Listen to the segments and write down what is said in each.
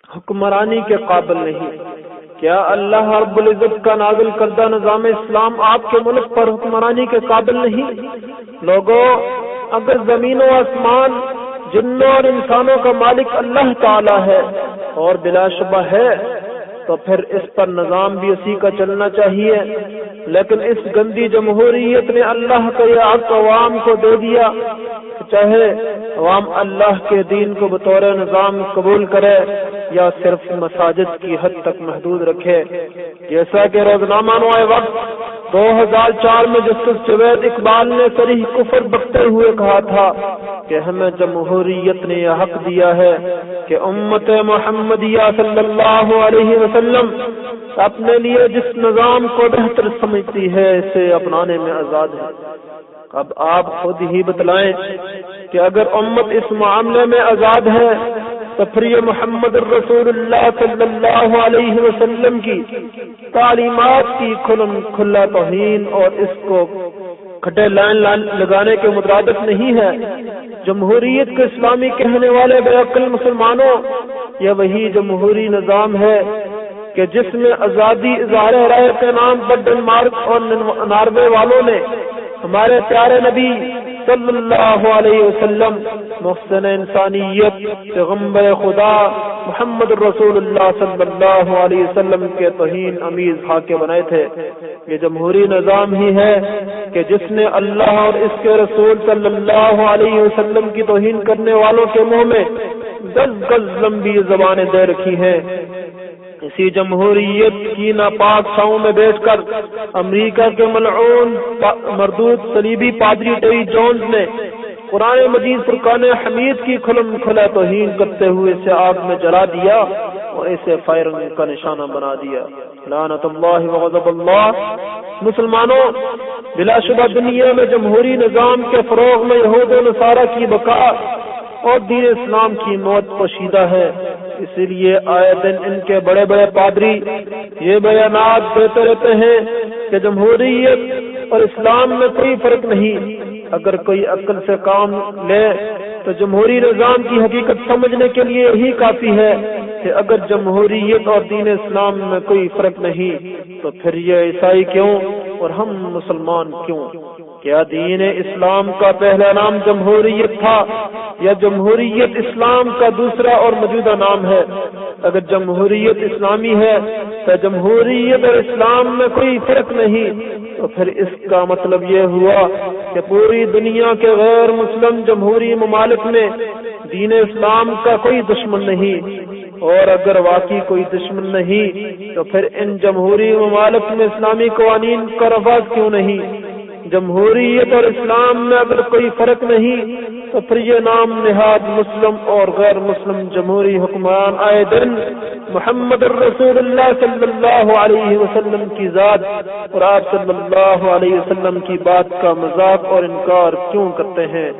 حکمرانی کے قابل نہیں؟ کیا اللہ رب العزت کا نازل کردہ نظام اسلام آپ کے ملک پر حکمرانی کے قابل نہیں؟ لوگوں، اگر زمین و آسمان، جنوں اور انسانوں کا مالک اللہ تعالی ہے اور بلا شبہ ہے، تو پھر اس پر نظام بھی اسی کا چلنا چاہیے۔ لیکن اس گندی جمہوریت نے اللہ کا یہ حق عوام کو دے دیا، چاہے عوام اللہ کے دین کو بطور نظام قبول کرے یا صرف مساجد کی حد تک محدود رکھے۔ جیسا کہ روزنامہ نوائے وقت 2004 میں جسٹس جاوید اقبال نے صریح کفر بکتے ہوئے کہا تھا کہ ہمیں جمہوریت نے یہ حق دیا ہے کہ امت محمدیہ صلی اللہ علیہ وسلم اپنے لیے جس نظام کو بہتر سمجھتی ہے اسے اپنانے میں آزاد ہے۔ اب آپ خود ہی بتلائیں کہ اگر امت اس معاملے میں آزاد ہے تو پھر یہ محمد الرسول اللہ صلی اللہ علیہ وسلم کی تعلیمات کی کھلا توہین اور اس کو کھٹے لائن لگانے کے مترادف نہیں ہے۔ جمہوریت کو اسلامی کہنے والے بے عقل مسلمانوں، یہ وہی جمہوری نظام ہے کہ جس میں آزادی اظہار رائے کے نام پر ڈنمارک اور ناروے والوں نے ہمارے پیارے نبی صلی اللہ علیہ وسلم، محسن انسانیت، پیغمبر خدا محمد رسول اللہ صلی اللہ علیہ وسلم کے توہین امیز خاکے بنائے تھے۔ یہ جمہوری نظام ہی ہے کہ جس نے اللہ اور اس کے رسول صلی اللہ علیہ وسلم کی توہین کرنے والوں کے منہ میں گز گز لمبی زبانیں دے رکھی ہیں۔ اسی جمہوریت کی ناپاک چھاؤں میں بیٹھ کر امریکہ کے ملعون مردود صلیبی پادری ٹیری جونز نے قرآن مجید فرقان حمید کی کھلم کھلا توہین کرتے ہوئے اسے آگ میں جلا دیا اور اسے فائرنگ کا نشانہ بنا دیا۔ لعنت اللہ و غضب اللہ۔ مسلمانوں، بلا شبہ دنیا میں جمہوری نظام کے فروغ میں یہود و نصارہ کی بقا اور دین اسلام کی موت پوشیدہ ہے۔ اسی لیے آئے دن ان کے بڑے بڑے پادری یہ بیانات دیتے رہتے ہیں کہ جمہوریت اور اسلام میں کوئی فرق نہیں۔ اگر کوئی عقل سے کام لے تو جمہوری نظام کی حقیقت سمجھنے کے لیے یہی کافی ہے کہ اگر جمہوریت اور دین اسلام میں کوئی فرق نہیں تو پھر یہ عیسائی کیوں اور ہم مسلمان کیوں؟ کیا دین اسلام کا پہلا نام جمہوریت تھا یا جمہوریت اسلام کا دوسرا اور موجودہ نام ہے؟ اگر جمہوریت اسلامی ہے تو جمہوریت اور اسلام میں کوئی فرق نہیں، تو پھر اس کا مطلب یہ ہوا کہ پوری دنیا کے غیر مسلم جمہوری ممالک میں دین اسلام کا کوئی دشمن نہیں، اور اگر واقعی کوئی دشمن نہیں تو پھر ان جمہوری ممالک میں اسلامی قوانین کا رفاظ کیوں نہیں؟ جمہوریت اور اسلام میں اگر کوئی فرق نہیں تو پھر یہ نام نہاد مسلم اور غیر مسلم جمہوری حکمران آئے دن محمد الرسول اللہ صلی اللہ علیہ وسلم کی ذات اور آپ صلی اللہ علیہ وسلم کی بات کا مذاق اور انکار کیوں کرتے ہیں؟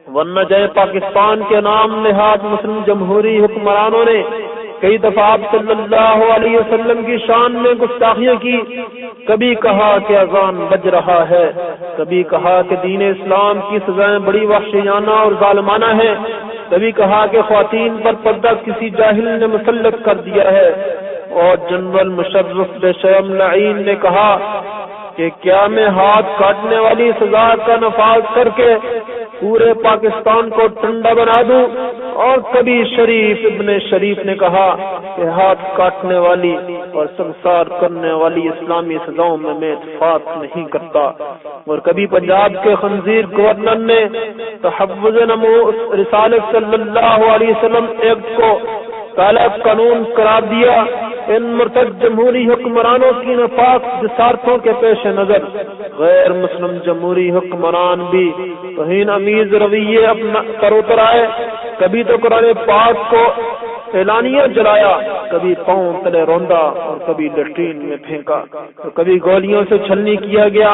ورنہ جائے پاکستان کے نام نہاد مسلم جمہوری حکمرانوں نے کئی دفعہ آپ صلی اللہ علیہ وسلم کی شان میں گستاخیاں کی، کبھی کہا کہ اذان بج رہا ہے، کبھی کہا کہ دین اسلام کی سزائیں بڑی وحشیانہ اور ظالمانہ ہیں، کبھی کہا کہ خواتین پر پردہ کسی جاہل نے مسلط کر دیا ہے، اور جنرل مشرف بے شرم لعین نے کہا کہ کیا میں ہاتھ کاٹنے والی سزا کا نفاذ کر کے پورے پاکستان کو ٹھنڈا بنا دوں؟ اور کبھی شریف ابن شریف نے کہا کہ ہاتھ کاٹنے والی اور سنسار کرنے والی اسلامی سزاؤں میں اتفاق نہیں کرتا، اور کبھی پنجاب کے خنزیر گورنر نے تحفظ نمو رسالت صلی اللہ علیہ وسلم ایکٹ کو کالا قانون قرار دیا۔ ان مرتد جمہوری حکمرانوں کی ناپاک جسارتوں کے پیش نظر غیر مسلم جمہوری حکمران بھی توہین امیز رویے اپنا پر اتر آئے۔ کبھی تو قرآن پاک کو اعلانیہ جلایا، کبھی پاؤں تلے روندا اور کبھی لیٹرین میں پھینکا، تو کبھی گولیوں سے چھلنی کیا گیا،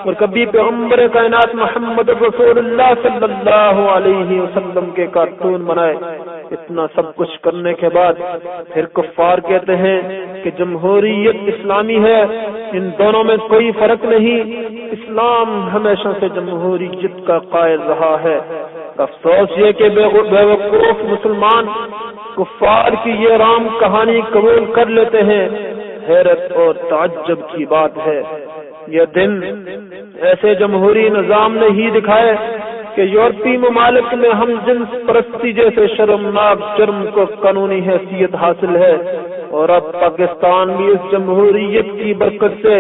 اور کبھی پیغمبر کائنات محمد رسول اللہ صلی اللہ علیہ وسلم کے کارٹون بنائے۔ اتنا سب کچھ کرنے کے بعد پھر کفار کہتے ہیں کہ جمہوریت اسلامی ہے، ان دونوں میں کوئی فرق نہیں، اسلام ہمیشہ سے جمہوریت کا قائل رہا ہے۔ افسوس یہ کہ بے وقوف مسلمان کفار کی یہ رام کہانی قبول کر لیتے ہیں، حیرت اور تعجب کی بات ہے۔ یہ دن ایسے جمہوری نظام نے ہی دکھائے کہ یورپی ممالک میں ہم جنس پرستی جیسے شرمناک جرم کو قانونی حیثیت حاصل ہے، اور اب پاکستان بھی اس جمہوریت کی برکت سے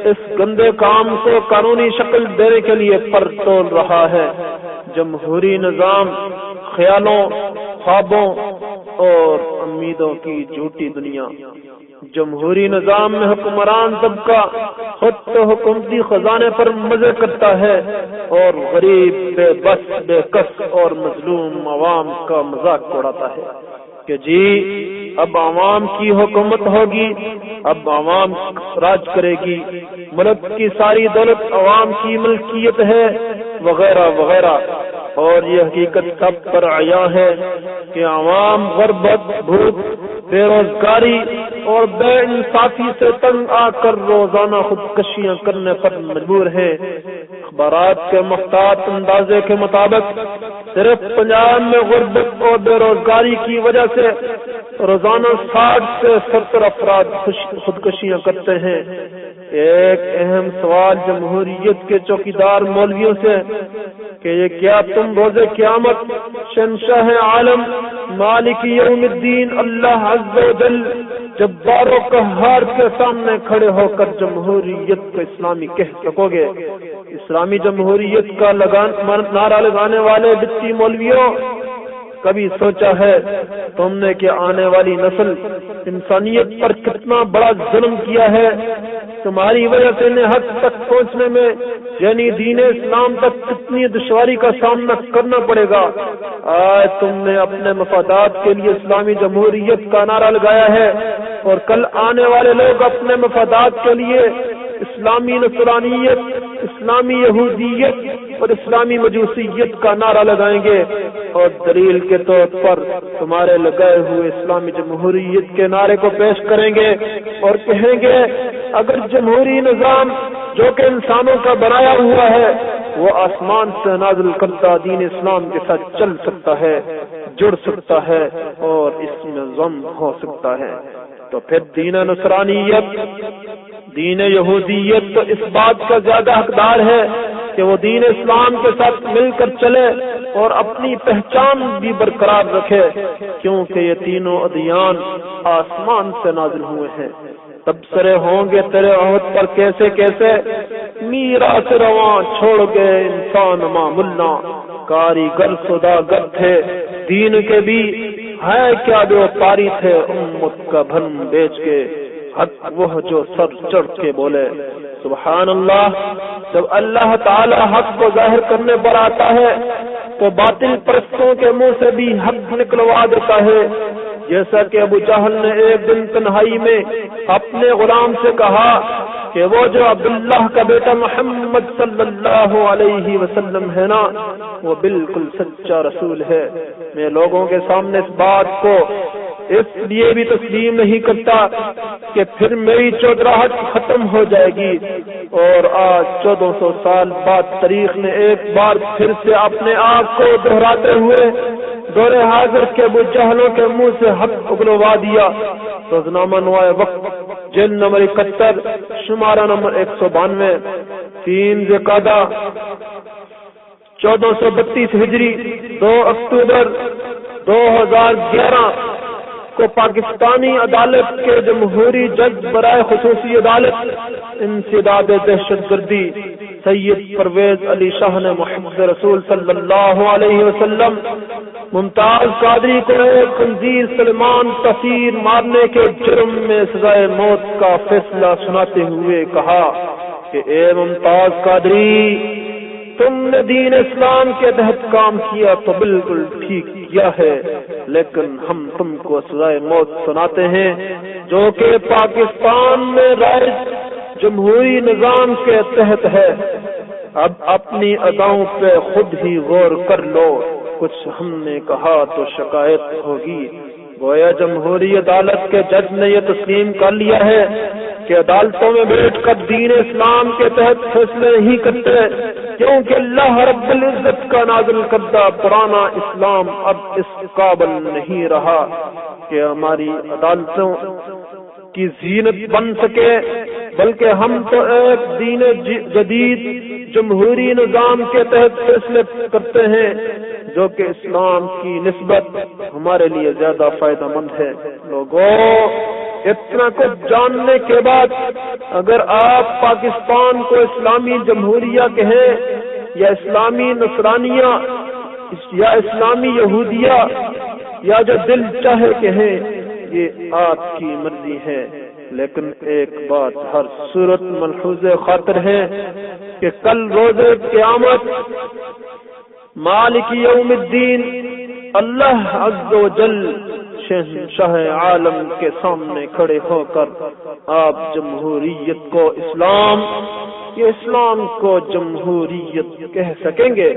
اس گندے کام کو قانونی شکل دینے کے لیے پر تول رہا ہے۔ جمہوری نظام خیالوں، خوابوں اور امیدوں کی جھوٹی دنیا۔ جمہوری نظام میں حکمران طبقہ خود تو حکومتی خزانے پر مزے کرتا ہے اور غریب، بے بس، بے کس اور مظلوم عوام کا مذاق اڑاتا ہے کہ جی اب عوام کی حکومت ہوگی، اب عوام راج کرے گی، ملک کی ساری دولت عوام کی ملکیت ہے، وغیرہ وغیرہ۔ اور یہ حقیقت سب پر عیاں ہے کہ عوام غربت، بھوک، بے روزگاری اور بے انصافی سے تنگ آ کر روزانہ خودکشیاں کرنے پر مجبور ہیں۔ اخبارات کے محتاط اندازے کے مطابق صرف پنجاب میں غربت اور بے روزگاری کی وجہ سے روزانہ 60 سے 70 افراد خودکشیاں کرتے ہیں۔ ایک اہم سوال جمہوریت کے چوکیدار مولویوں سے کہ یہ کیا تم روز قیامت شہنشاہ عالم مالک یوم الدین اللہ عز و جل جبار و قہار کے سامنے کھڑے ہو کر جمہوریت کو اسلامی کہہ سکو گے؟ اسلامی جمہوریت کا نعرہ لگانے والے بچی مولویوں، کبھی سوچا ہے تم نے کہ آنے والی نسل انسانیت پر کتنا بڑا ظلم کیا ہے؟ تمہاری وجہ سے نہت تک پہنچنے میں یعنی دین اسلام تک کتنی دشواری کا سامنا کرنا پڑے گا۔ آج تم نے اپنے مفادات کے لیے اسلامی جمہوریت کا نعرہ لگایا ہے، اور کل آنے والے لوگ اپنے مفادات کے لیے اسلامی نصرانیت، اسلامی یہودیت اور اسلامی مجوسیت کا نعرہ لگائیں گے، اور دلیل کے طور پر تمہارے لگائے ہوئے اسلامی جمہوریت کے نعرے کو پیش کریں گے اور کہیں گے اگر جمہوری نظام جو کہ انسانوں کا بنایا ہوا ہے وہ آسمان سے نازل کردہ دین اسلام کے ساتھ چل سکتا ہے، جڑ سکتا ہے اور اس میں ضم ہو سکتا ہے، تو پھر دین نصرانیت، دین یہودیت تو اس بات کا زیادہ حقدار ہے کہ وہ دین اسلام کے ساتھ مل کر چلے اور اپنی پہچان بھی برقرار رکھے، کیونکہ یہ تینوں ادیان آسمان سے نازل ہوئے ہیں۔ تبصرے ہوں گے تیرے عہد پر کیسے کیسے، میراث رواں چھوڑ گئے انسان معمولنا، کاریگر سوداگر تھے دین کے بھی، ہے کیا جو پاری تھے امت کا بھن بیچ کے، حق وہ جو سر چڑھ کے بولے۔ سبحان اللہ۔ جب اللہ تعالی حق کو ظاہر کرنے پر آتا ہے تو باطل پرستوں کے منہ سے بھی حق نکلوا دیتا ہے، جیسا کہ ابو جہل نے ایک دن تنہائی میں اپنے غلام سے کہا کہ وہ جو عبداللہ کا بیٹا محمد صلی اللہ علیہ وسلم ہے نا، وہ بالکل سچا رسول ہے۔ میں لوگوں کے سامنے اس بات کو اس لیے بھی تسلیم نہیں کرتا کہ پھر میری چودراہٹ ختم ہو جائے گی، اور آج 1400 سال بعد تاریخ نے ایک بار پھر سے اپنے آپ کو دہراتے ہوئے دور حاضر کے ابو جہلوں کے منہ سے حق اگلوا دیا۔ روزنامہ نوائے وقت جلد نمبر 71 شمارہ نمبر 192 3 ذوالقعدہ 1432 ہجری 2 اکتوبر 2011 کو پاکستانی عدالت کے جمہوری جج برائے خصوصی عدالت انسداد دہشت گردی سید پرویز علی شاہ نے محمد رسول صلی اللہ علیہ وسلم ممتاز قادری کو ایک خنزیر سلمان تفسیر مارنے کے جرم میں سزائے موت کا فیصلہ سناتے ہوئے کہا کہ اے ممتاز قادری، تم نے دین اسلام کے تحت کام کیا تو بالکل ٹھیک کیا ہے، لیکن ہم تم کو سزائے موت سناتے ہیں جو کہ پاکستان میں رائج جمہوری نظام کے تحت ہے۔ اب اپنی اداؤں پہ خود ہی غور کر لو، کچھ ہم نے کہا تو شکایت ہوگی۔ گویا جمہوری عدالت کے جج نے یہ تسلیم کر لیا ہے کہ عدالتوں میں بیٹھ کر دین اسلام کے تحت فیصلے نہیں کرتے، کیونکہ اللہ رب العزت کا نازل کردہ پرانا اسلام اب اس قابل نہیں رہا کہ ہماری عدالتوں کی زینت بن سکے، بلکہ ہم تو ایک دین جدید جمہوری نظام کے تحت فیصلے کرتے ہیں جو کہ اسلام کی نسبت ہمارے لیے زیادہ فائدہ مند ہے۔ لوگوں، اتنا کچھ جاننے کے بعد اگر آپ پاکستان کو اسلامی جمہوریہ کہیں یا اسلامی نصرانیہ یا اسلامی یہودیہ یا جو دل چاہے کہیں، یہ آپ کی مرضی ہے، لیکن ایک بات ہر صورت ملحوظ خاطر ہے کہ کل روز قیامت مالک یوم الدین اللہ عز و جل شہنشاہ عالم کے سامنے کھڑے ہو کر آپ جمہوریت کو اسلام یا اسلام کو جمہوریت کہہ سکیں گے؟